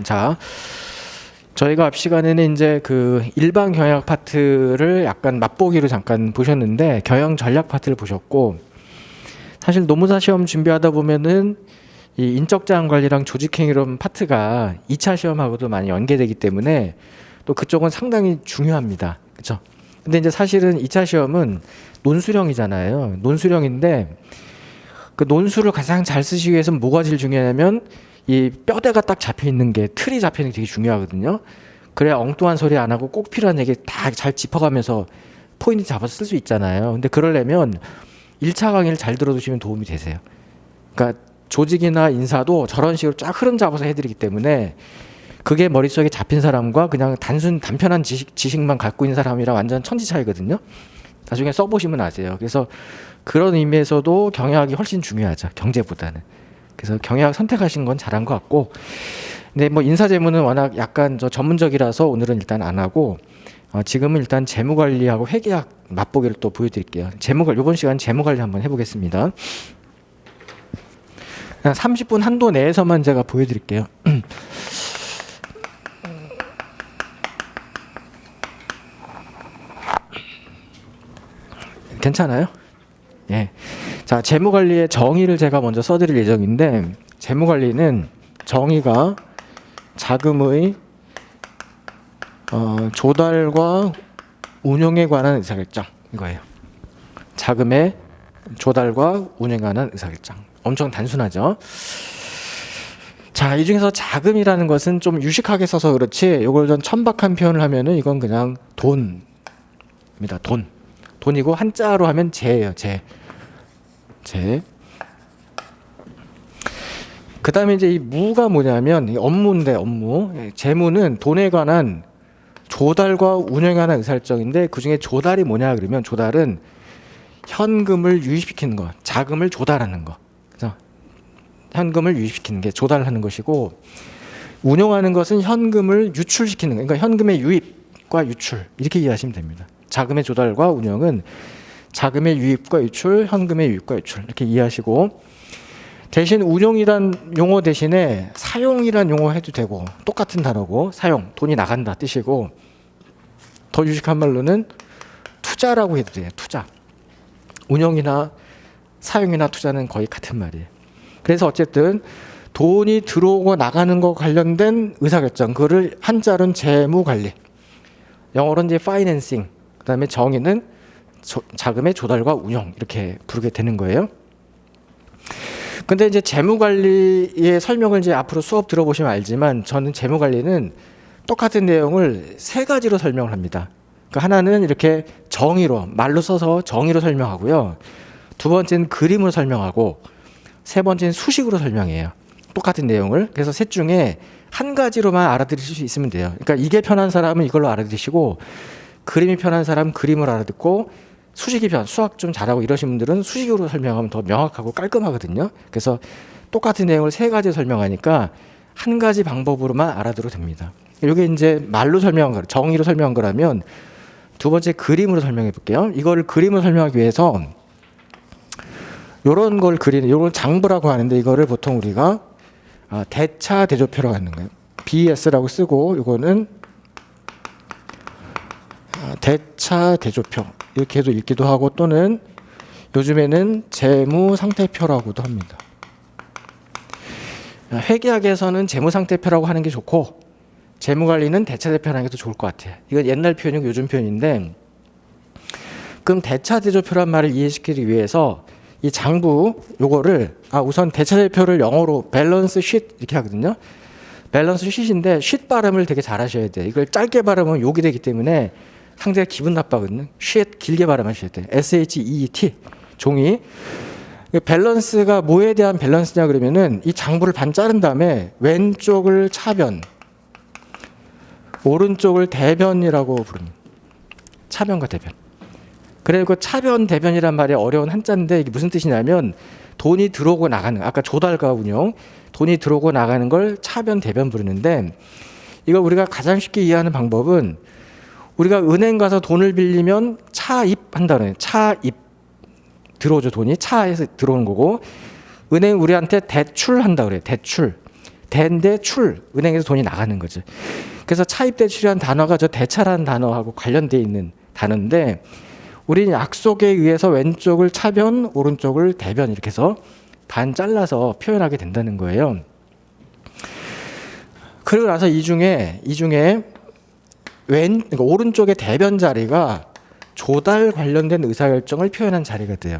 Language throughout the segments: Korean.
자, 저희가 앞 시간에는 이제 그 일반 경영 파트를 약간 맛보기로 잠깐 보셨는데 경영 전략 파트를 보셨고, 사실 노무사 시험 준비하다 보면은 이 인적 자원 관리랑 조직 행위론 파트가 2차 시험하고도 많이 연계되기 때문에 또 그쪽은 상당히 중요합니다. 그렇죠? 근데 이제 사실은 2차 시험은 논술형이잖아요. 논술형인데 그 논술을 가장 잘 쓰시기 위해서는 뭐가 제일 중요하냐면 이 뼈대가 딱 잡혀 있는 게, 틀이 잡혀 있는 게 되게 중요하거든요. 그래야 엉뚱한 소리 안 하고 꼭 필요한 얘기 다 잘 짚어가면서 포인트 잡아서 쓸 수 있잖아요. 근데 그러려면 1차 강의를 잘 들어두시면 도움이 되세요. 그러니까 조직이나 인사도 저런 식으로 쫙 흐름 잡아서 해드리기 때문에 그게 머릿속에 잡힌 사람과 그냥 단편한 지식만 갖고 있는 사람이랑 완전 천지 차이거든요. 나중에 써보시면 아세요. 그래서 그런 의미에서도 경영학이 훨씬 중요하죠, 경제보다는. 그래서 경영학 선택하신 건 잘한 것 같고, 근데 뭐 인사재무는 워낙 약간 저 전문적이라서 오늘은 일단 안 하고, 지금은 일단 재무관리하고 회계학 맛보기를 또 보여드릴게요. 이번 시간 재무관리 한번 해보겠습니다. 그냥 30분 한도 내에서만 제가 보여드릴게요. 괜찮아요? 예. 자, 재무관리의 정의를 제가 먼저 써드릴 예정인데, 재무관리는 정의가 자금의 조달과 운용에 관한 의사결정, 이거예요. 자금의 조달과 운용에 관한 의사결정. 엄청 단순하죠. 자, 이 중에서 자금이라는 것은 좀 유식하게 써서 그렇지, 이걸 좀 천박한 표현을 하면은 이건 그냥 돈입니다. 돈이고 한자로 하면 재예요. 재. 그 다음에 이제 이 무가 뭐냐면 이 업무인데, 업무. 재무는 돈에 관한 조달과 운영에 관한 의사결정인데, 그 중에 조달이 뭐냐 그러면, 조달은 현금을 유입시키는 거, 자금을 조달하는 거. 그래서 현금을 유입시키는 게 조달하는 것이고, 운용하는 것은 현금을 유출시키는 거. 그러니까 현금의 유입과 유출, 이렇게 이해하시면 됩니다. 자금의 조달과 운영은 자금의 유입과 유출, 현금의 유입과 유출, 이렇게 이해하시고, 대신 운용이란 용어 대신에 사용이란 용어 해도 되고, 똑같은 단어고, 사용, 돈이 나간다 뜻이고, 더 유식한 말로는 투자라고 해도 돼요. 투자. 운용이나 사용이나 투자는 거의 같은 말이에요. 그래서 어쨌든 돈이 들어오고 나가는 거 관련된 의사결정, 그거를 한자로는 재무관리, 영어로는 이제 파이낸싱, 그 다음에 정의는 자금의 조달과 운용, 이렇게 부르게 되는 거예요. 근데 이제 재무관리의 설명을 이제 앞으로 수업 들어보시면 알지만, 저는 재무관리는 똑같은 내용을 세 가지로 설명을 합니다. 그러니까 하나는 이렇게 정의로, 말로 써서 정의로 설명하고요. 두 번째는 그림으로 설명하고, 세 번째는 수식으로 설명해요. 똑같은 내용을. 그래서 셋 중에 한 가지로만 알아들으실 수 있으면 돼요. 그러니까 이게 편한 사람은 이걸로 알아들으시고, 그림이 편한 사람은 그림을 알아듣고, 수식이 수학 좀 잘하고 이러신 분들은 수식으로 설명하면 더 명확하고 깔끔하거든요. 그래서 똑같은 내용을 세 가지 설명하니까 한 가지 방법으로만 알아들어도 됩니다. 이게 이제 말로 설명한 거, 정의로 설명한 거라면, 두 번째 그림으로 설명해 볼게요. 이거를 그림으로 설명하기 위해서 요런 걸 그리는, 요걸 장부라고 하는데, 이거를 보통 우리가 대차 대조표라고 하는 거예요. BS라고 쓰고, 요거는 대차 대조표 이렇게도 읽기도 하고, 또는 요즘에는 재무상태표라고도 합니다. 회계학에서는 재무상태표라고 하는 게 좋고, 재무관리는 대차대표라는 게 더 좋을 것 같아요. 이건 옛날 표현이고 요즘 표현인데, 그럼 대차대조표란 말을 이해시키기 위해서 이 장부 요거를 우선 대차대표를 영어로 밸런스 쉿 이렇게 하거든요. 밸런스 쉿인데 쉿 발음을 되게 잘 하셔야 돼요. 이걸 짧게 발음하면 욕이 되기 때문에 상대가 기분 나빠거든요. 쉿 길게 발음하셔야 돼요. SHEET 종이. 밸런스가 뭐에 대한 밸런스냐 그러면은, 이 장부를 반 자른 다음에 왼쪽을 차변, 오른쪽을 대변이라고 부릅니다. 차변과 대변. 그리고 차변 대변이란 말이 어려운 한자인데, 이게 무슨 뜻이냐면 돈이 들어오고 나가는, 아까 조달과 운용, 돈이 들어오고 나가는 걸 차변 대변 부르는데, 이거 우리가 가장 쉽게 이해하는 방법은, 우리가 은행 가서 돈을 빌리면 차입한다 그래요. 차입. 들어오죠, 돈이. 차에서 들어오는 거고, 은행 우리한테 대출한다 그래요. 대출. 대인데 은행에서 돈이 나가는 거죠. 그래서 차입대출이라는 단어가 저 대차라는 단어하고 관련돼 있는 단어인데 우리는 약속에 의해서 왼쪽을 차변, 오른쪽을 대변 이렇게 해서 반 잘라서 표현하게 된다는 거예요. 그리고 나서 이 중에 그러니까 오른쪽의 대변 자리가 조달 관련된 의사결정을 표현한 자리가 돼요.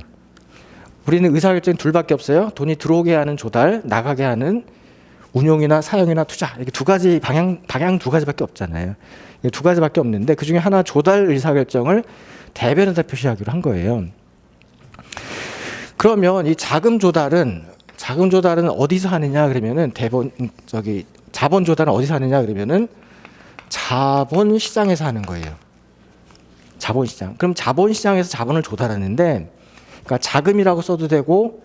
우리는 의사결정이 둘밖에 없어요. 돈이 들어오게 하는 조달, 나가게 하는 운용이나 사용이나 투자 이렇게 두 가지 방향 두 가지밖에 없잖아요. 두 가지밖에 없는데 그 중에 하나 조달 의사결정을 대변에다 표시하기로 한 거예요. 그러면 이 자금 조달은 어디서 하느냐 그러면은 자본 조달은 어디서 하느냐 그러면은 자본 시장에서 하는 거예요. 자본 시장. 그럼 자본 시장에서 자본을 조달하는데 그러니까 자금이라고 써도 되고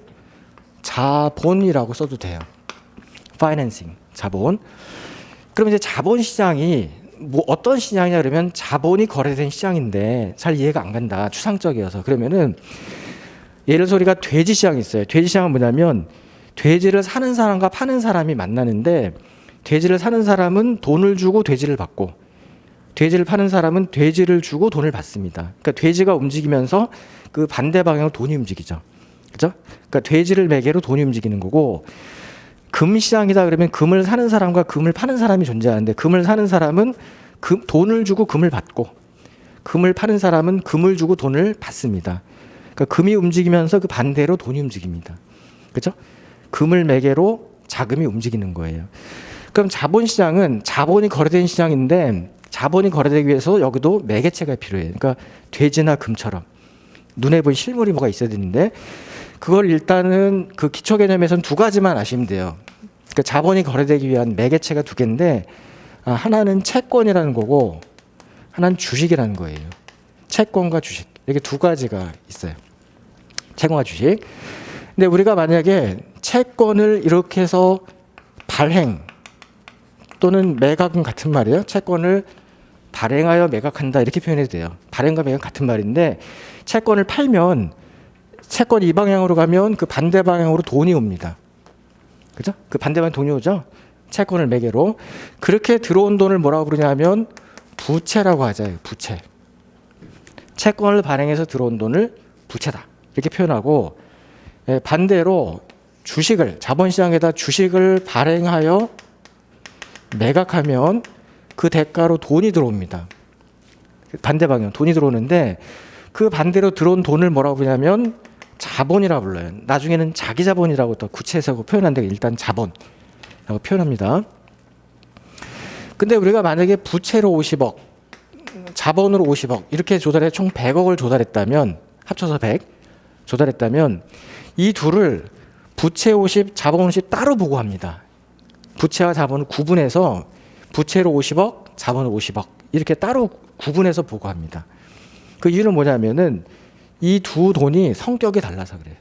자본이라고 써도 돼요. 파이낸싱, 자본. 그럼 이제 자본 시장이 뭐 어떤 시장이냐 그러면 자본이 거래된 시장인데 잘 이해가 안 간다. 추상적이어서. 그러면은 예를 들어서 우리가 돼지 시장이 있어요. 돼지 시장은 뭐냐면 돼지를 사는 사람과 파는 사람이 만나는데 돼지를 사는 사람은 돈을 주고 돼지를 받고 돼지를 파는 사람은 돼지를 주고 돈을 받습니다. 그러니까 돼지가 움직이면서 그 반대 방향으로 돈이 움직이죠. 그죠? 그러니까 돼지를 매개로 돈이 움직이는 거고 금 시장이다 그러면 금을 사는 사람과 금을 파는 사람이 존재하는데 금을 사는 사람은 돈을 주고 금을 받고 금을 파는 사람은 금을 주고 돈을 받습니다. 그러니까 금이 움직이면서 그 반대로 돈이 움직입니다. 그죠? 금을 매개로 자금이 움직이는 거예요. 그럼 자본시장은 자본이 거래된 시장인데 자본이 거래되기 위해서 여기도 매개체가 필요해요. 그러니까 돼지나 금처럼 눈에 보이는 실물이 뭐가 있어야 되는데 그걸 일단은 그 기초 개념에서는 두 가지만 아시면 돼요. 그러니까 자본이 거래되기 위한 매개체가 두 개인데 하나는 채권이라는 거고 하나는 주식이라는 거예요. 채권과 주식 이렇게 두 가지가 있어요. 채권과 주식. 근데 우리가 만약에 채권을 이렇게 해서 발행 또는 매각은 같은 말이에요. 채권을 발행하여 매각한다 이렇게 표현해도 돼요. 발행과 매각 같은 말인데 채권을 팔면 채권이 이 방향으로 가면 그 반대 방향으로 돈이 옵니다. 그죠? 그 반대 방향 돈이 오죠? 채권을 매개로. 그렇게 들어온 돈을 뭐라고 부르냐면 부채라고 하죠. 부채. 채권을 발행해서 들어온 돈을 부채다. 이렇게 표현하고 반대로 주식을 자본시장에다 주식을 발행하여 매각하면 그 대가로 돈이 들어옵니다. 반대 방향 돈이 들어오는데 그 반대로 들어온 돈을 뭐라고 부르냐면 자본이라고 불러요. 나중에는 자기 자본이라고 또 구체해서 표현하는데 일단 자본이라고 표현합니다. 근데 우리가 만약에 부채로 50억, 자본으로 50억 이렇게 조달해 총 100억을 조달했다면 합쳐서 100 조달했다면 이 둘을 부채 50, 자본 50 따로 보고합니다. 부채와 자본을 구분해서 부채로 50억, 자본으로 50억 이렇게 따로 구분해서 보고합니다. 그 이유는 뭐냐면은 이 두 돈이 성격이 달라서 그래요.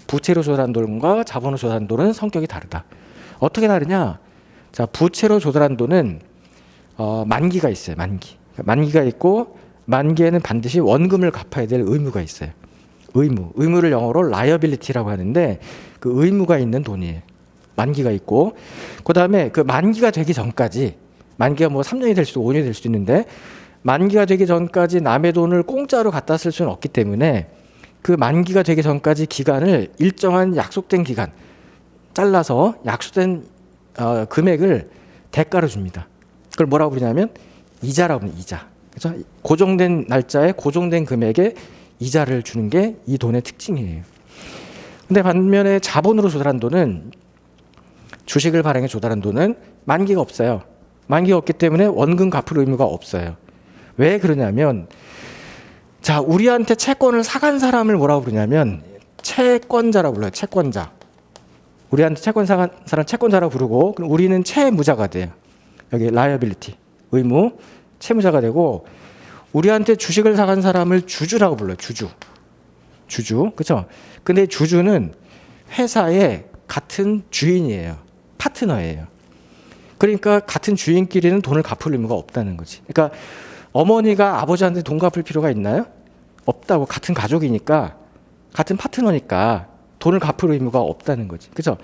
부채로 조달한 돈과 자본으로 조달한 돈은 성격이 다르다. 어떻게 다르냐? 자, 부채로 조달한 돈은 만기가 있어요. 만기가 있고 만기에는 반드시 원금을 갚아야 될 의무가 있어요. 의무를 영어로 liability라고 하는데 그 의무가 있는 돈이에요. 만기가 있고 그다음에 그 만기가 되기 전까지 만기가 뭐 3년이 될 수도 5년이 될 수도 있는데 만기가 되기 전까지 남의 돈을 공짜로 갖다 쓸 수는 없기 때문에 그 만기가 되기 전까지 기간을 일정한 약속된 기간 잘라서 약속된 금액을 대가로 줍니다. 그걸 뭐라고 부르냐면 이자라고 합니다. 이자. 그래서 고정된 날짜에 고정된 금액에 이자를 주는 게 이 돈의 특징이에요. 근데 반면에 자본으로 조달한 돈은 주식을 발행해 조달한 돈은 만기가 없어요. 만기가 없기 때문에 원금 갚을 의무가 없어요. 왜 그러냐면 자, 우리한테 채권을 사간 사람을 뭐라고 부르냐면 채권자라고 불러요. 채권자. 우리한테 채권 사간 사람 채권자라고 부르고 그럼 우리는 채무자가 돼요. 여기 liability, 의무, 채무자가 되고 우리한테 주식을 사간 사람을 주주라고 불러요. 주주. 그렇죠? 근데 주주는 회사의 같은 주인이에요. 파트너예요. 그러니까 같은 주인끼리는 돈을 갚을 의무가 없다는 거지. 그러니까 어머니가 아버지한테 돈 갚을 필요가 있나요? 없다고. 같은 가족이니까 같은 파트너니까 돈을 갚을 의무가 없다는 거지. 그렇죠?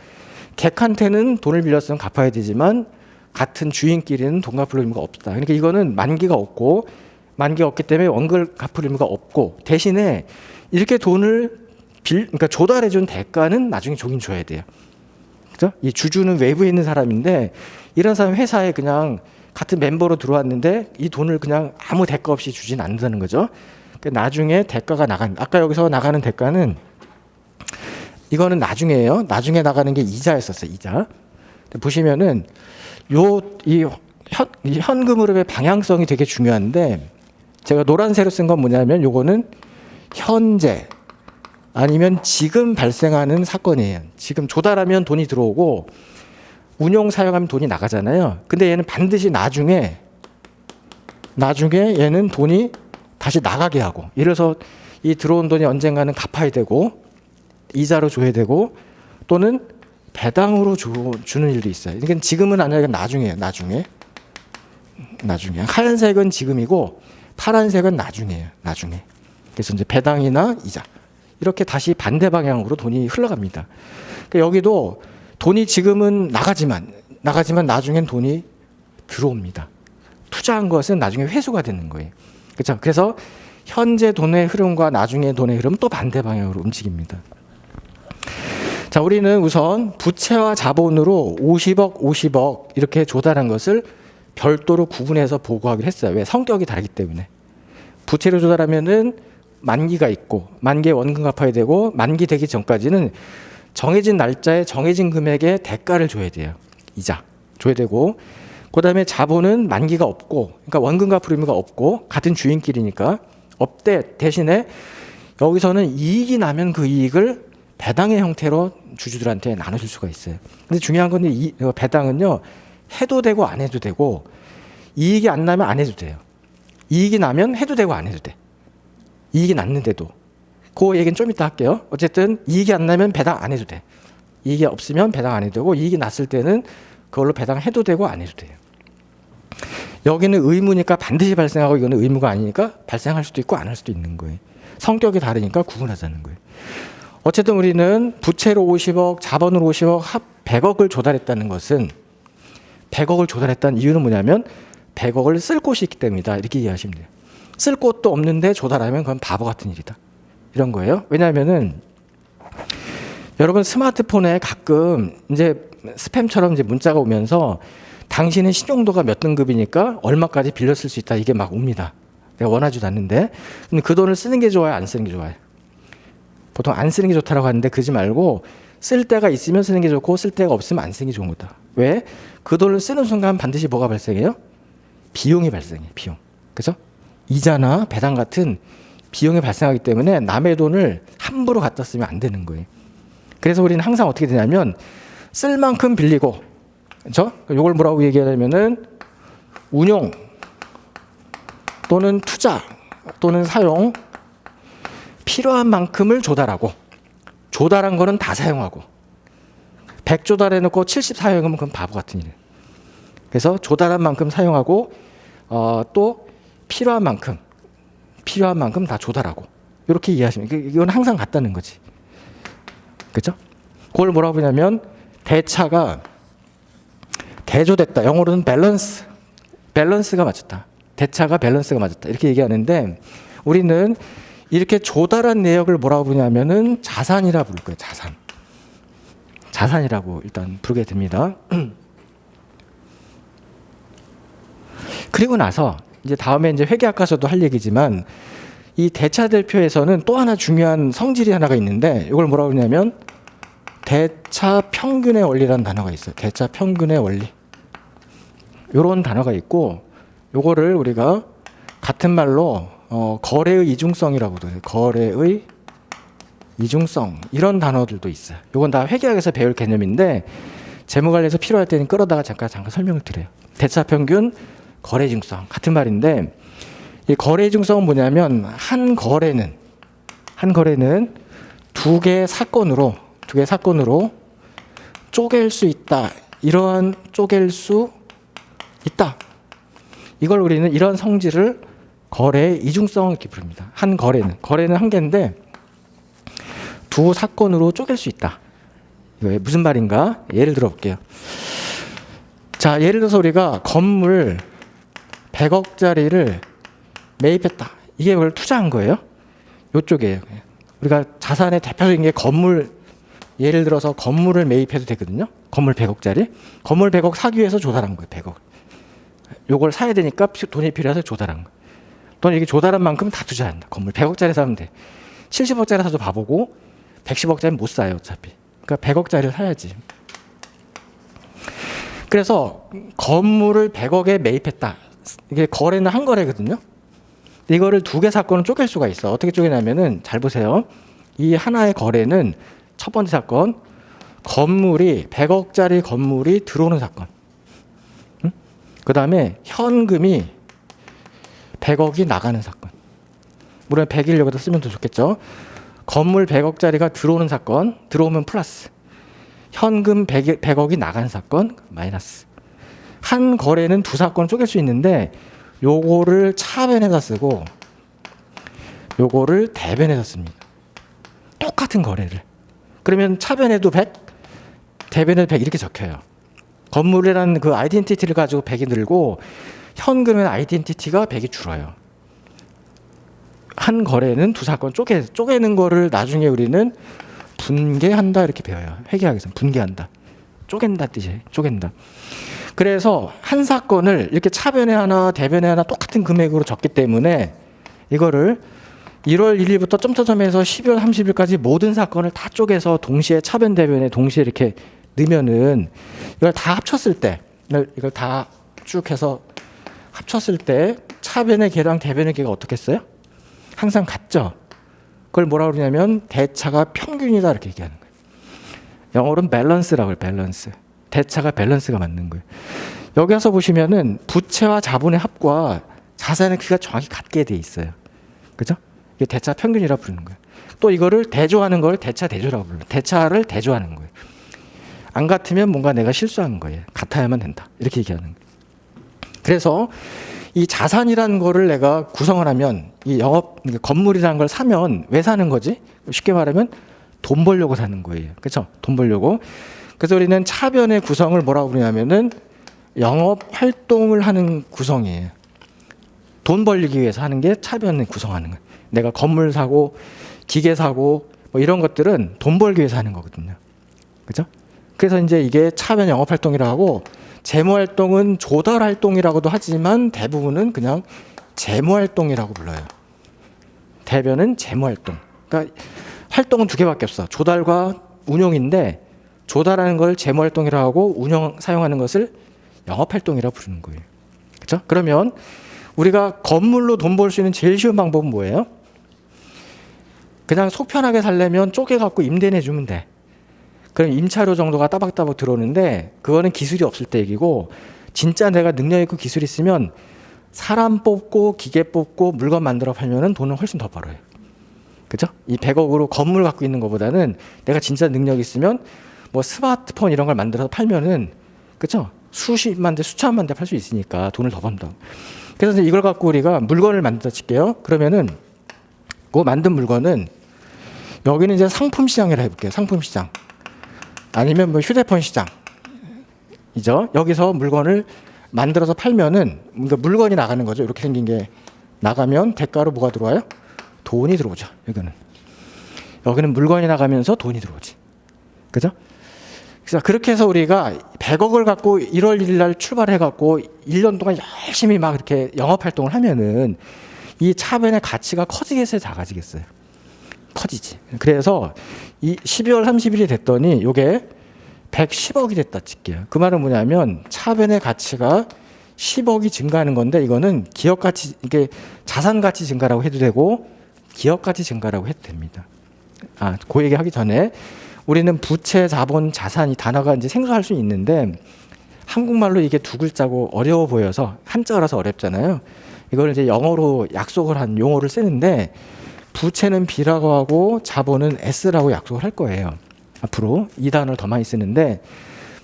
객한테는 돈을 빌렸으면 갚아야 되지만 같은 주인끼리는 돈 갚을 의무가 없다. 그러니까 이거는 만기가 없고 만기가 없기 때문에 원금 갚을 의무가 없고 대신에 이렇게 돈을 그러니까 조달해준 대가는 나중에 조긴 줘야 돼요. 그죠? 이 주주는 외부에 있는 사람인데 이런 사람 회사에 그냥 같은 멤버로 들어왔는데 이 돈을 그냥 아무 대가 없이 주진 않는다는 거죠. 그러니까 나중에 대가가 아까 여기서 나가는 대가는 이거는 나중에예요. 나중에 나가는 게 이자였었어요. 이자. 보시면은 이 현금 흐름의 방향성이 되게 중요한데 제가 노란색으로 쓴 건 뭐냐면 요거는 현재 아니면 지금 발생하는 사건이에요. 지금 조달하면 돈이 들어오고 운용 사용하면 돈이 나가잖아요. 근데 얘는 반드시 나중에 얘는 돈이 다시 나가게 하고, 예를 들어서 이 들어온 돈이 언젠가는 갚아야 되고 이자로 줘야 되고 또는 배당으로 주는 일도 있어요. 그러니까 지금은 아니라 나중에요. 나중에 하얀색은 지금이고 파란색은 나중에요. 나중에. 그래서 이제 배당이나 이자 이렇게 다시 반대 방향으로 돈이 흘러갑니다. 그러니까 여기도 돈이 지금은 나가지만 나중엔 돈이 들어옵니다. 투자한 것은 나중에 회수가 되는 거예요. 그렇죠? 그래서 현재 돈의 흐름과 나중에 돈의 흐름 또 반대 방향으로 움직입니다. 자, 우리는 우선 부채와 자본으로 50억 이렇게 조달한 것을 별도로 구분해서 보고하기로 했어요. 왜? 성격이 다르기 때문에. 부채로 조달하면은 만기가 있고 만기에 원금 갚아야 되고 만기 되기 전까지는 정해진 날짜에 정해진 금액의 대가를 줘야 돼요. 이자 줘야 되고, 그다음에 자본은 만기가 없고 그러니까 원금 갚을 의무가 없고 같은 주인끼리니까 없대. 대신에 여기서는 이익이 나면 그 이익을 배당의 형태로 주주들한테 나눠줄 수가 있어요. 근데 중요한 건 이 배당은요, 해도 되고 안 해도 되고 이익이 안 나면 안 해도 돼요. 이익이 나면 해도 되고 안 해도 돼. 이익이 났는데도. 그 얘기는 좀 이따 할게요. 어쨌든 이익이 안 나면 배당 안 해도 돼. 이익이 없으면 배당 안 해도 되고 이익이 났을 때는 그걸로 배당해도 되고 안 해도 돼요. 여기는 의무니까 반드시 발생하고 이거는 의무가 아니니까 발생할 수도 있고 안 할 수도 있는 거예요. 성격이 다르니까 구분하자는 거예요. 어쨌든 우리는 부채로 50억, 자본으로 50억, 합 100억을 조달했다는 것은 100억을 조달했다는 이유는 뭐냐면 100억을 쓸 곳이 있기 때문이다. 이렇게 이해하시면 돼요. 쓸 곳도 없는데 조달하면 그건 바보 같은 일이다. 이런 거예요. 왜냐하면은 여러분 스마트폰에 가끔 이제 스팸처럼 이제 문자가 오면서 당신은 신용도가 몇 등급이니까 얼마까지 빌려 쓸 수 있다. 이게 막 옵니다. 내가 원하지도 않는데. 근데 그 돈을 쓰는 게 좋아요? 안 쓰는 게 좋아요? 보통 안 쓰는 게 좋다라고 하는데 그러지 말고 쓸 때가 있으면 쓰는 게 좋고 쓸 때가 없으면 안 쓰는 게 좋은 거다. 왜? 그 돈을 쓰는 순간 반드시 뭐가 발생해요? 비용이 발생해요. 비용. 그죠? 이자나 배당 같은 비용이 발생하기 때문에 남의 돈을 함부로 갖다 쓰면 안 되는 거예요. 그래서 우리는 항상 어떻게 되냐면 쓸 만큼 빌리고, 그렇죠? 이걸 뭐라고 얘기하냐면은 운용 또는 투자 또는 사용, 필요한 만큼을 조달하고 조달한 거는 다 사용하고 100 조달해놓고 70 사용하면 그건 바보 같은 일이에요. 그래서 조달한 만큼 사용하고 또 필요한 만큼 다 조달하고 이렇게 이해하시면 이건 항상 같다는 거지. 그렇죠? 그걸 뭐라고 하냐면 대차가 대조됐다. 영어로는 밸런스가 맞췄다. 대차가 밸런스가 맞았다. 이렇게 얘기하는데 우리는 이렇게 조달한 내역을 뭐라고 부르냐면은 자산이라 부를 거예요. 자산이라고 일단 부르게 됩니다. 그리고 나서 이제 다음에 이제 회계학과서도 할 얘기지만 이 대차 대표에서는 또 하나 중요한 성질이 하나가 있는데 이걸 뭐라고 하냐면 대차 평균의 원리라는 단어가 있어요. 대차 평균의 원리. 이런 단어가 있고 요거를 우리가 같은 말로 거래의 이중성이라고도 해요. 거래의 이중성 이런 단어들도 있어요. 이건 다 회계학에서 배울 개념인데 재무관리에서 필요할 때는 끌어다가 잠깐 설명을 드려요. 대차 평균, 거래 이중성 같은 말인데 이 거래 이중성은 뭐냐면 한 거래는 두 개의 사건으로 쪼갤 수 있다. 이러한 쪼갤 수 있다. 이걸 우리는 이런 성질을 거래의 이중성 이렇게 부릅니다. 거래는 한 개인데 두 사건으로 쪼갤 수 있다. 이거 무슨 말인가? 예를 들어 볼게요. 자, 예를 들어서 우리가 건물 100억짜리를 매입했다. 이게 뭘 투자한 거예요? 이쪽이에요. 우리가 자산의 대표적인 게 건물, 예를 들어서 건물을 매입해도 되거든요. 건물 100억짜리. 건물 100억 사기 위해서 조달한 거예요. 100억. 요걸 사야 되니까 돈이 필요해서 조달한 거예요. 돈 이게 조달한 만큼 다 투자한다. 건물 100억짜리 사면 돼. 70억짜리 사도 바보고 110억짜리 못 사요. 어차피. 그러니까 100억짜리를 사야지. 그래서 건물을 100억에 매입했다. 이게 거래는 한 거래거든요. 이거를 두 개 사건을 쪼갤 수가 있어. 어떻게 쪼개냐면은 잘 보세요. 이 하나의 거래는 첫 번째 사건, 건물이 100억짜리 건물이 들어오는 사건. 응? 그다음에 현금이 100억이 나가는 사건. 물론 100일 여기다 쓰면 더 좋겠죠. 건물 100억짜리가 들어오는 사건, 들어오면 플러스. 현금 100억이 나가는 사건, 마이너스. 한 거래는 두 사건 쪼갤 수 있는데 요거를 차변에다 쓰고 요거를 대변에다 씁니다. 똑같은 거래를. 그러면 차변에도 100, 대변에도 100 이렇게 적혀요. 건물이라는 그 아이덴티티를 가지고 100이 늘고 현금의 아이덴티티가 100이 줄어요. 한 거래는 두 사건 쪼개는 거를 나중에 우리는 분개한다 이렇게 배워요. 회계학에서 분개한다. 쪼갠다 뜻이에요. 쪼갠다. 그래서 한 사건을 이렇게 차변에 하나 대변에 하나 똑같은 금액으로 적기 때문에 이거를 1월 1일부터 점점점에서 12월 30일까지 모든 사건을 다 쪼개서 동시에 차변 대변에 동시에 이렇게 넣으면은 이걸 다 합쳤을 때 이걸 다 쭉 해서 합쳤을 때 차변의 개랑 대변의 개가 어떻겠어요? 항상 같죠. 그걸 뭐라고 그러냐면 대차가 평균이다 이렇게 얘기하는 거예요. 영어로는 밸런스라고 해요. 밸런스. 대차가 밸런스가 맞는 거예요. 여기 와서 보시면은 부채와 자본의 합과 자산의 크기가 정확히 같게 돼 있어요. 그죠? 이게 대차 평균이라고 부르는 거예요. 또 이거를 대조하는 걸 대차 대조라고 불러요. 대차를 대조하는 거예요. 안 같으면 뭔가 내가 실수한 거예요. 같아야만 된다. 이렇게 얘기하는 거예요. 그래서 이 자산이라는 거를 내가 구성을 하면 이 영업 건물이라는 걸 사면 왜 사는 거지? 쉽게 말하면 돈 벌려고 사는 거예요. 그렇죠? 돈 벌려고. 그래서 우리는 차변의 구성을 뭐라고 부르냐면은 영업 활동을 하는 구성이에요. 돈 벌리기 위해서 하는 게 차변을 구성하는 거예요. 내가 건물 사고 기계 사고 뭐 이런 것들은 돈 벌기 위해서 하는 거거든요. 그렇죠? 그래서 이제 이게 차변 영업 활동이라고 하고 재무 활동은 조달 활동이라고도 하지만 대부분은 그냥 재무 활동이라고 불러요. 대변은 재무 활동. 그러니까 활동은 두 개밖에 없어. 조달과 운용인데 조달하는 걸 재무 활동이라고 하고 운영 사용하는 것을 영업 활동이라고 부르는 거예요. 그렇죠? 그러면 우리가 건물로 돈 벌 수 있는 제일 쉬운 방법은 뭐예요? 그냥 속 편하게 살려면 쪼개 갖고 임대 내주면 돼. 그럼 임차료 정도가 따박따박 들어오는데 그거는 기술이 없을 때 얘기고 진짜 내가 능력 있고 기술이 있으면 사람 뽑고 기계 뽑고 물건 만들어 팔면은 돈을 훨씬 더 벌어요. 그죠? 이 100억으로 건물 갖고 있는 것보다는 내가 진짜 능력 있으면 뭐 스마트폰 이런 걸 만들어서 팔면은 그죠? 수십만 대 수천만 대 팔 수 있으니까 돈을 더 번다. 그래서 이걸 갖고 우리가 물건을 만들어 칠게요. 그러면은 그 만든 물건은 여기는 이제 상품 시장이라 해볼게요. 상품 시장. 아니면 뭐 휴대폰 시장. 이죠. 여기서 물건을 만들어서 팔면은 그러니까 물건이 나가는 거죠. 이렇게 생긴 게 나가면 대가로 뭐가 들어와요? 돈이 들어오죠. 여기는 물건이 나가면서 돈이 들어오지. 그죠? 그래서 그렇게 해서 우리가 100억을 갖고 1월 1일 날 출발해 갖고 1년 동안 열심히 막 이렇게 영업 활동을 하면은 이 차변의 가치가 커지겠어요, 작아지겠어요? 커지지. 그래서 이 12월 30일이 됐더니 요게 110억이 됐다 칠게요. 그 말은 뭐냐면 차변의 가치가 10억이 증가하는 건데 이거는 기업 가치, 이게 자산 가치 증가라고 해도 되고 기업 가치 증가라고 해도 됩니다. 그 얘기 하기 전에 우리는 부채, 자본, 자산 이 단어가 이제 생소할 수 있는데 한국말로 이게 두 글자고 어려워 보여서 한자라서 어렵잖아요. 이걸 이제 영어로 약속을 한 용어를 쓰는데 부채는 B라고 하고 자본은 S라고 약속을 할 거예요. 앞으로 이 단어를 더 많이 쓰는데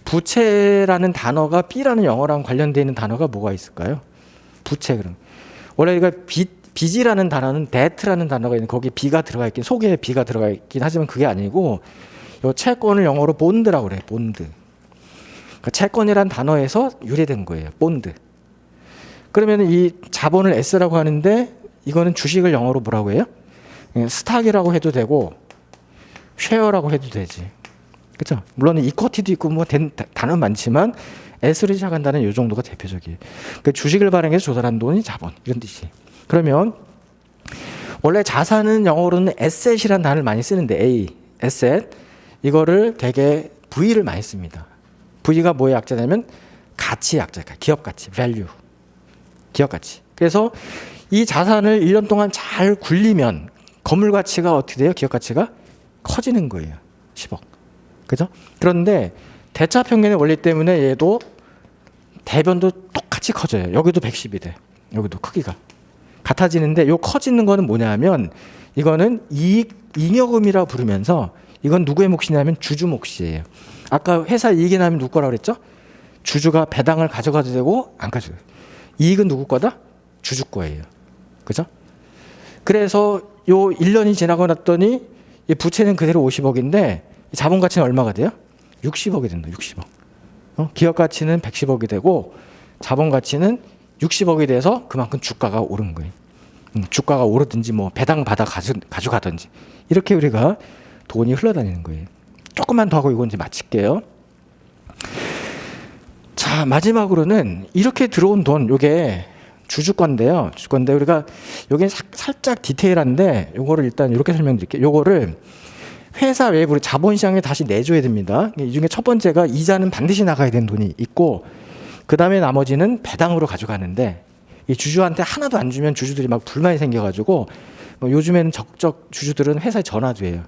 부채라는 단어가 B라는 영어랑 관련되어 있는 단어가 뭐가 있을까요? 부채 그럼. 원래 이거 빚이라는 단어는 debt라는 단어가 있는 거기에 B가 들어가 있긴 속에 B가 들어가 있긴 하지만 그게 아니고 요 채권을 영어로 본드라고 그래요. 본드. 그러니까 채권이란 단어에서 유래된 거예요. 본드. 그러면 이 자본을 S라고 하는데 이거는 주식을 영어로 뭐라고 해요? 스탁이라고 해도 되고 쉐어라고 해도 되지. 그렇죠? 물론 이쿼티도 있고 뭐 단어 많지만 S를 시작한다는 이 정도가 대표적이에요. 그러니까 주식을 발행해서 조달한 돈이 자본 이런 뜻이에요. 그러면 원래 자산은 영어로는 asset이라는 단어를 많이 쓰는데 A, asset 이거를 되게 V를 많이 씁니다. V가 뭐의 약자냐면 가치 약자, 기업 가치, value, 기업 가치. 그래서 이 자산을 1년 동안 잘 굴리면 건물 가치가 어떻게 돼요? 기업 가치가 커지는 거예요. 10억. 그죠? 그런데 대차 평균의 원리 때문에 얘도 대변도 똑같이 커져요. 여기도 110이 돼. 여기도 크기가 같아지는데 요 커지는 거는 뭐냐면 이거는 잉여금이라고 부르면서 이건 누구의 몫이냐면 주주 몫이에요. 아까 회사 이익이 나면 누구 거라고 그랬죠? 주주가 배당을 가져가도 되고 안 가져도 돼요. 이익은 누구 거다? 주주 거예요. 그죠? 그래서 요 1년이 지나고 났더니 이 부채는 그대로 50억인데 자본 가치는 얼마가 돼요? 60억이 된다. 60억. 기업 가치는 110억이 되고 자본 가치는 60억이 돼서 그만큼 주가가 오른 거예요. 주가가 오르든지 뭐 배당 받아 가져가든지 이렇게 우리가 돈이 흘러다니는 거예요. 조금만 더 하고 이건 이제 마칠게요. 자, 마지막으로는 이렇게 들어온 돈, 요게 주주건데요. 주주건데 우리가 요게 살짝 디테일한데 요거를 일단 이렇게 설명드릴게요. 요거를 회사 외부로 자본시장에 다시 내줘야 됩니다. 이 중에 첫 번째가 이자는 반드시 나가야 되는 돈이 있고 그 다음에 나머지는 배당으로 가져가는데 이 주주한테 하나도 안 주면 주주들이 막 불만이 생겨가지고 뭐 요즘에는 적적 주주들은 회사에 전화도 해요.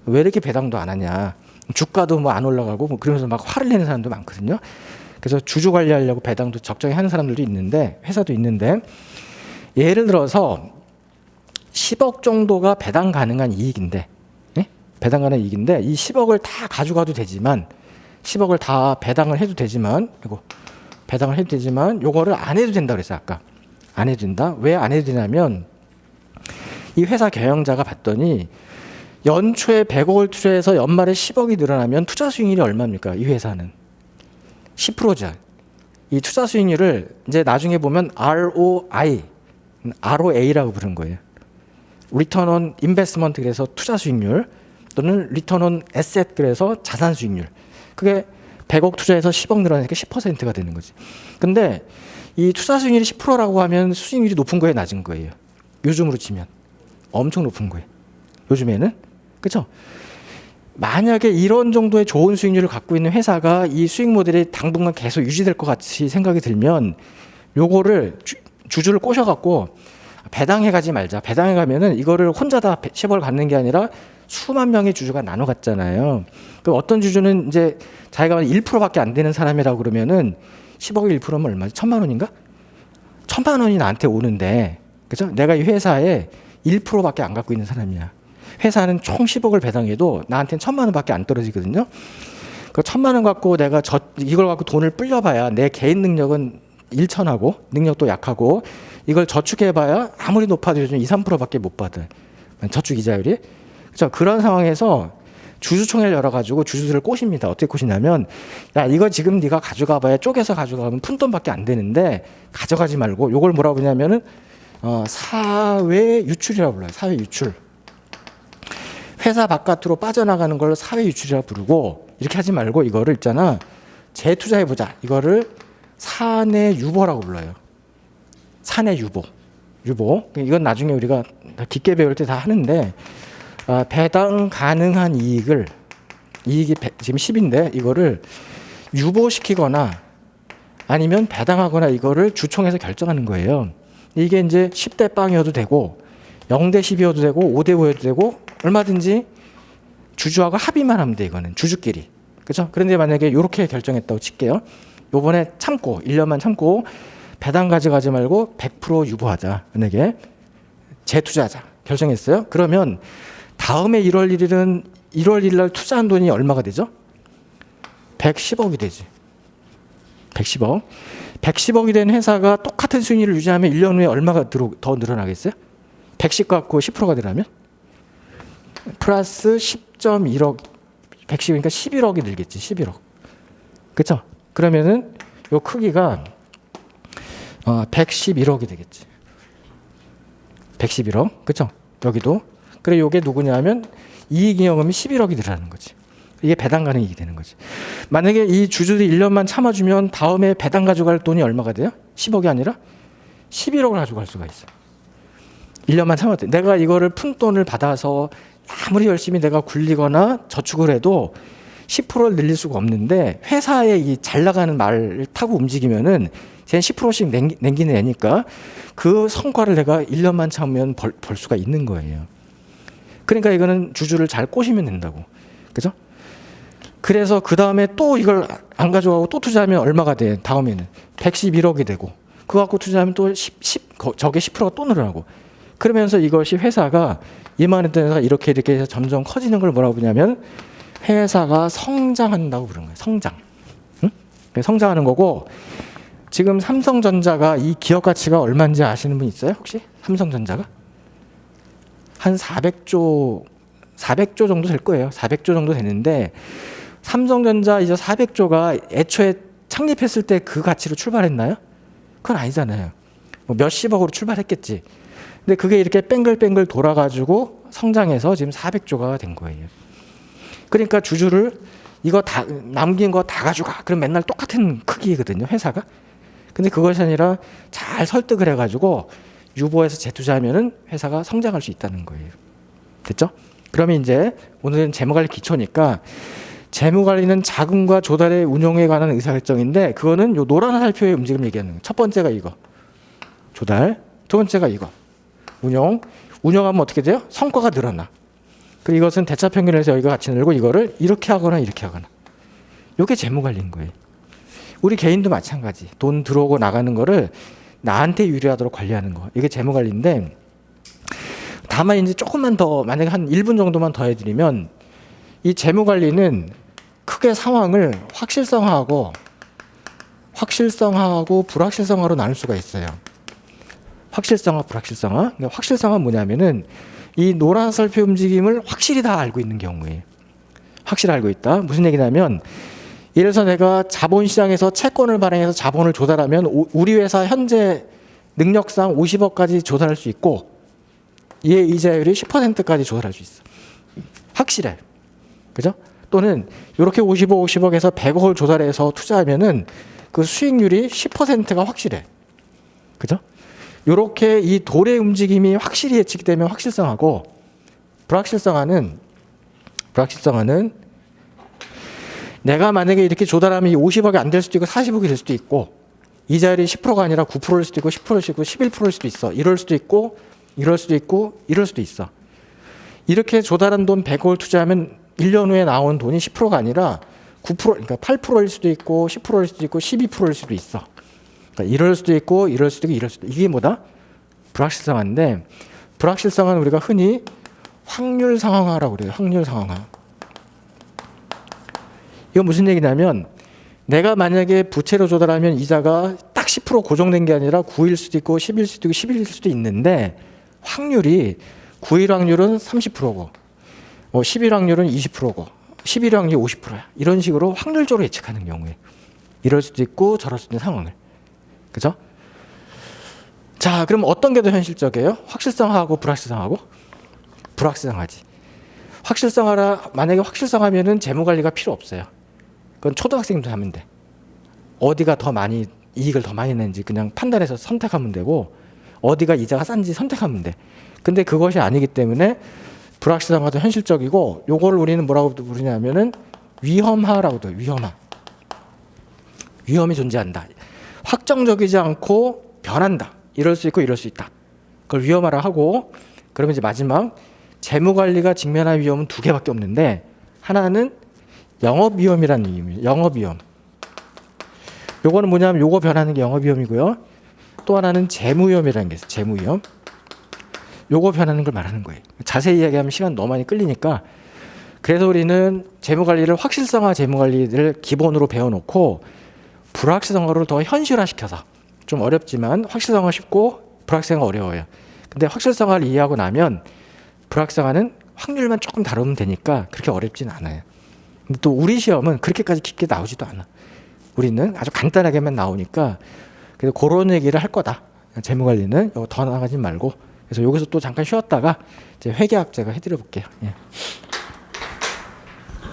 왜 이렇게 배당도 안 하냐. 주가도 뭐 안 올라가고 뭐 그러면서 막 화를 내는 사람도 많거든요. 그래서 주주 관리하려고 배당도 적정히 하는 사람들도 있는데 회사도 있는데 예를 들어서 10억 정도가 배당 가능한 이익인데 배당 가능한 이익인데 이 10억을 다 가져가도 되지만 10억을 다 배당을 해도 되지만 이거 배당을 해도 되지만 요거를 안 해도 된다 그랬어요. 아까 안 해도 된다. 왜 안 해도 되냐면 이 회사 경영자가 봤더니 연초에 100억을 투자해서 연말에 10억이 늘어나면 투자 수익률이 얼마입니까? 이 회사는 10%죠. 이 투자 수익률을 이제 나중에 보면 ROA라고 부르는 거예요. Return on Investment 그래서 투자 수익률 또는 Return on Asset 그래서 자산 수익률. 그게 100억 투자해서 10억 늘어나니까 10%가 되는 거지. 근데 이 투자 수익률이 10%라고 하면 수익률이 높은 거예요, 낮은 거예요? 요즘으로 치면 엄청 높은 거예요. 요즘에는 그렇죠? 만약에 이런 정도의 좋은 수익률을 갖고 있는 회사가 이 수익 모델이 당분간 계속 유지될 것 같이 생각이 들면 요거를 주주를 꼬셔갖고 배당해 가지 말자. 배당해 가면은 이거를 혼자 다 10억을 갖는 게 아니라 수만 명의 주주가 나눠 갖잖아요. 그럼 어떤 주주는 이제 자기가 1%밖에 안 되는 사람이라고 그러면은 10억에 1%면 얼마지? 1,000만 원인가? 1,000만 원이 나한테 오는데, 그죠? 내가 이 회사에 1%밖에 안 갖고 있는 사람이야. 회사는 총 10억을 배당해도 나한테는 1,000만 원밖에 안 떨어지거든요. 그 1,000만 원 갖고 내가 이걸 갖고 돈을 불려봐야 내 개인 능력은 일천하고 능력도 약하고 이걸 저축해봐야 아무리 높아도 요즘 2, 3%밖에 못 받아요. 저축 이자율이. 그렇죠? 그런 상황에서 주주총회를 열어가지고 주주들을 꼬십니다. 어떻게 꼬시냐면 야 이거 지금 네가 가져가봐야 쪼개서 가져가면 푼돈밖에 안 되는데 가져가지 말고 요걸 뭐라고 부르냐면은 사회 유출이라고 불러요. 사회 유출. 회사 바깥으로 빠져나가는 걸 사회 유출이라고 부르고 이렇게 하지 말고 이거를 있잖아 재투자해보자. 이거를 사내 유보라고 불러요. 사내 유보. 이건 나중에 우리가 깊게 배울 때 다 하는데 배당 가능한 이익이 지금 10인데 이거를 유보시키거나 아니면 배당하거나 이거를 주총에서 결정하는 거예요. 이게 이제 10대 빵이어도 되고 0대 10이어도 되고 5대 5여도 되고 얼마든지 주주하고 합의만 하면 돼. 이거는 주주끼리. 그렇죠? 그런데 만약에 이렇게 결정했다고 칠게요. 요번에 참고 1년만 참고 배당 가져가지 말고 100% 유보하자. 만약에 재투자하자. 결정했어요. 그러면 다음에 1월 1일 날 투자한 돈이 얼마가 되죠? 110억이 되지. 110억. 110억이 된 회사가 똑같은 수익률을 유지하면 1년 후에 얼마가 더 늘어나겠어요? 110 갖고 10%가 되라면? 플러스 10.1억 110이니까 11억이 늘겠지. 11억. 그쵸? 그러면은 요 크기가 111억이 되겠지. 111억. 그쵸? 여기도. 그래 요게 누구냐면 이익잉여금이 11억이 늘어나는 거지. 이게 배당 가능이익이 되는 거지. 만약에 이 주주들이 1년만 참아주면 다음에 배당 가져갈 돈이 얼마가 돼요? 10억이 아니라 11억을 가져갈 수가 있어. 1년만 참았대. 내가 이거를 푼 돈을 받아서 아무리 열심히 내가 굴리거나 저축을 해도 10%를 늘릴 수가 없는데 회사의 이 잘 나가는 말을 타고 움직이면은 쟤는 10%씩 남기는 애니까 그 성과를 내가 1년만 참으면 벌 수가 있는 거예요. 그러니까 이거는 주주를 잘 꼬시면 된다고. 그죠? 그래서 그 다음에 또 이걸 안 가져가고 또 투자하면 얼마가 돼? 다음에는 111억이 되고 그거 갖고 투자하면 또 저게 10%가 또 늘어나고 그러면서 이것이 회사가 이만했던 회사가 이렇게 해서 점점 커지는 걸 뭐라고 부르냐면 회사가 성장한다고 부르는 거예요. 성장. 응? 성장하는 거고 지금 삼성전자가 이 기업 가치가 얼마인지 아시는 분 있어요? 혹시? 삼성전자가? 한 400조 정도 될 거예요. 400조 정도 되는데 삼성전자 이제 400조가 애초에 창립했을 때 그 가치로 출발했나요? 그건 아니잖아요. 뭐 몇십억으로 출발했겠지. 근데 그게 이렇게 뺑글뺑글 돌아가지고 성장해서 지금 400조가 된 거예요. 그러니까 주주를 이거 다 남긴 거 다 가져가. 그럼 맨날 똑같은 크기거든요, 회사가. 근데 그것이 아니라 잘 설득을 해가지고 유보해서 재투자하면은 회사가 성장할 수 있다는 거예요. 됐죠? 그러면 이제 오늘은 재무관리 기초니까 재무관리는 자금과 조달의 운용에 관한 의사결정인데 그거는 요 노란 화살표의 움직임을 얘기하는 거예요. 첫 번째가 이거 조달, 두 번째가 이거 운용하면 어떻게 돼요? 성과가 늘어나. 그리고 이것은 대차평균을 해서 여기가 같이 늘고 이거를 이렇게 하거나 이렇게 하거나 이게 재무관리인 거예요. 우리 개인도 마찬가지. 돈 들어오고 나가는 거를 나한테 유리하도록 관리하는 거. 이게 재무관리인데 다만 이제 조금만 더 만약에 한 1분 정도만 더 해드리면 이 재무관리는 크게 상황을 확실성하고 불확실성화로 나눌 수가 있어요. 확실성화, 불확실성화. 그러니까 확실성화는 뭐냐면은 이 노란 설표 움직임을 확실히 다 알고 있는 경우예요. 확실히 알고 있다. 무슨 얘기냐면 예를 들어서 내가 자본시장에서 채권을 발행해서 자본을 조달하면 우리 회사 현재 능력상 50억까지 조달할 수 있고 이의 이자율이 10%까지 조달할 수 있어. 확실해. 그죠? 또는 이렇게 50억에서 100억을 조달해서 투자하면은 그 수익률이 10%가 확실해. 그죠? 이렇게 이 돌의 움직임이 확실히 예측이 되면 확실성하고 불확실성화는 내가 만약에 이렇게 조달하면 50억이 안 될 수도 있고 40억이 될 수도 있고 이자율이 10%가 아니라 9%일 수도 있고 10%일 수도 있고 11%일 수도 있어. 이럴 수도 있고 이럴 수도 있고 이럴 수도 있어. 이렇게 조달한 돈 100억을 투자하면 1년 후에 나온 돈이 10%가 아니라 9% 그러니까 8%일 수도 있고 10%일 수도 있고 12%일 수도 있어. 그러니까 이럴 수도 있고 이럴 수도 있고 이럴 수도 있고 이게 뭐다? 불확실성화인데 불확실성화는 우리가 흔히 확률 상황화라고 그래요. 확률 상황화. 이건 무슨 얘기냐면 내가 만약에 부채로 조달하면 이자가 딱 10% 고정된 게 아니라 9일 수도 있고 10일 수도 있고 11일 수도 있는데 확률이 9일 확률은 30%고 10일 확률은 20%고 11일 확률이 50%야. 이런 식으로 확률적으로 예측하는 경우에 이럴 수도 있고 저럴 수도 있는 상황을. 그죠? 자, 그럼 어떤 게 더 현실적이에요? 확실성하고 불확실성하고? 불확실성하지. 만약에 확실성하면은 재무관리가 필요 없어요. 그건 초등학생도 하면 돼. 어디가 더 많이 이익을 더 많이 내는지 그냥 판단해서 선택하면 되고 어디가 이자가 싼지 선택하면 돼. 근데 그것이 아니기 때문에 불확실성화도 현실적이고 요거를 우리는 뭐라고 부르냐면은 위험화라고도 해요. 위험이 존재한다. 확정적이지 않고 변한다. 이럴 수 있고 이럴 수 있다. 그걸 위험화라 하고 그러면 이제 마지막 재무관리가 직면할 위험은 두 개밖에 없는데 하나는 영업위험이라는 의미입니다. 영업위험. 요거는 뭐냐면 요거 변하는 게 영업위험이고요. 또 하나는 재무위험이라는 게 있어요. 재무위험. 요거 변하는 걸 말하는 거예요. 자세히 이야기하면 시간 너무 많이 끌리니까 그래서 우리는 재무관리를 확실성화 재무관리를 기본으로 배워놓고 불확실성화를 더 현실화시켜서 좀 어렵지만 확실성화 쉽고 불확실성화 어려워요. 근데 확실성화를 이해하고 나면 불확실성화는 확률만 조금 다루면 되니까 그렇게 어렵진 않아요. 근데 또 우리 시험은 그렇게까지 깊게 나오지도 않아. 우리는 아주 간단하게만 나오니까 그래서 그런 얘기를 할 거다. 재무 관리는 더 나가지 말고. 그래서 여기서 또 잠깐 쉬었다가 이제 회계학 제가 해드려 볼게요. 예.